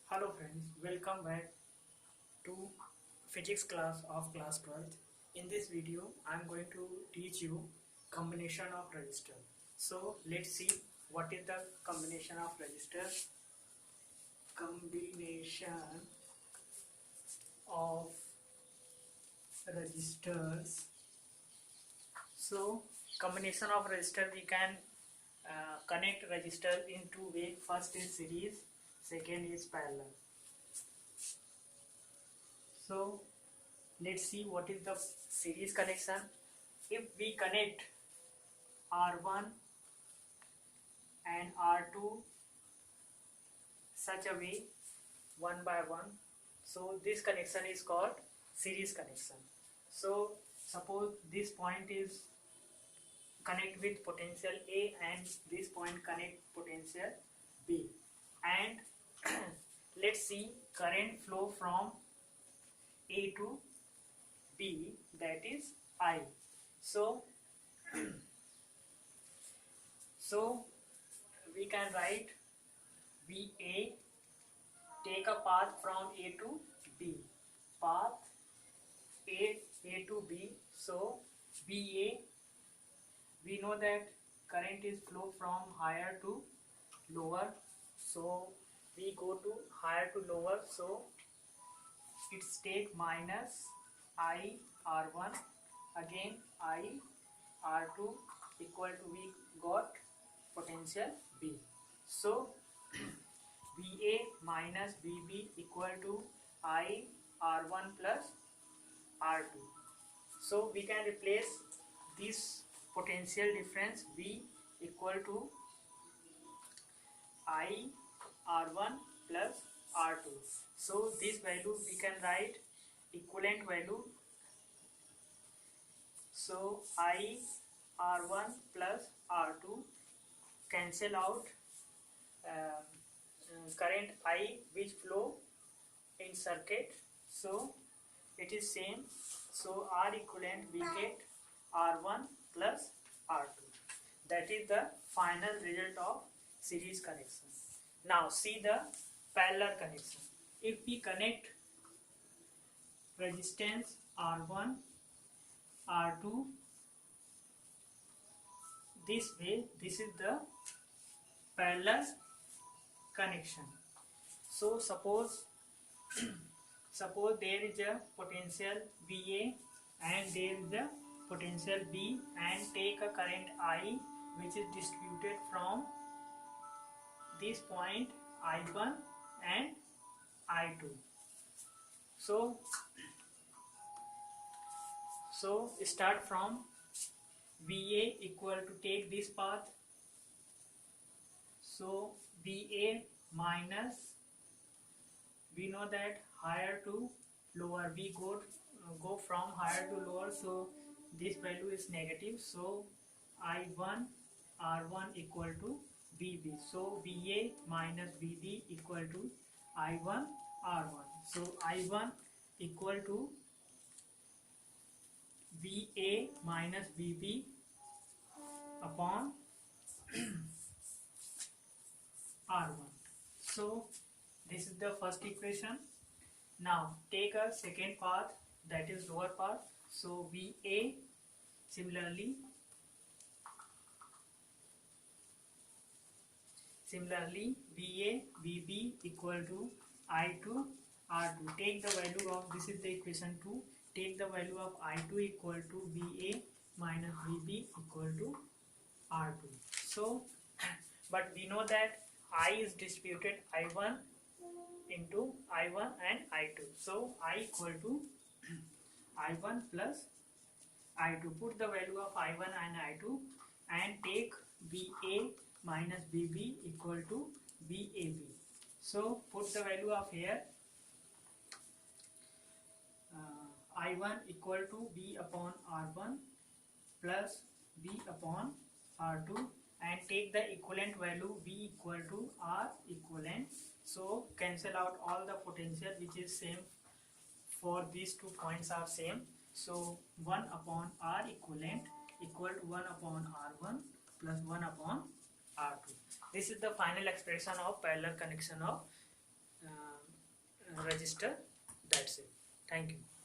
Hello friends, welcome back to physics class of class 12th. In this video, I am going to teach you combination of resistor. So let's see what is the combination of resistor. Combination of resistors. So combination of resistor, we can connect resistor in two ways. First is series, second is parallel. So let's see what is the series connection. If we connect R1 and R2 such a way one by one, so this connection is called series connection. So suppose this point is connect with potential A and this point connect potential B, and let's see current flow from A to B, that is I. So we can write VA, take a path from A to B, path A to B. So VA, we know that current is flow from higher to lower, so we go to higher to lower, so it's take minus I R1, again I R2 equal to, we got potential B. So VA minus VB equal to I R1 plus R2. So we can replace this potential difference V equal to I R1 plus R2. So this value we can write equivalent value. So I R1 plus R2 cancel out current I which flow in circuit, so it is same. So R equivalent we get R1 plus R2. That is the final result of series connection. Now see the parallel connection. If we connect resistance R1 R2 this way, this is the parallel connection. So suppose there is a potential VA and there is a potential B, and take a current I which is distributed from this point I1 and I2. So start from VA equal to, take this path, so VA minus, we know that higher to lower, we go from higher to lower, so this value is negative, so I1 R1 equal to VB, so VA minus VB equal to I1 R1, so I1 equal to VA minus VB upon R1. So this is the first equation. Now take a second path, that is lower path, so VA similarly VA VB equal to I2 R2. Take the value of, this is the equation 2, take the value of I2 equal to VA minus VB equal to R2. So but we know that I is distributed I1 into I1 and I2, so I equal to I1 plus I2. Put the value of I1 and I2 and take VA minus VB equal to VAB. So put the value of here I1 equal to B upon R1 plus B upon R2, and take the equivalent value V equal to R equivalent. So cancel out all the potential which is same for these 2 points are same. So 1 upon R equivalent equal to 1 upon R1 plus 1 upon R2. This is the final expression of parallel connection of register. That's it. Thank you.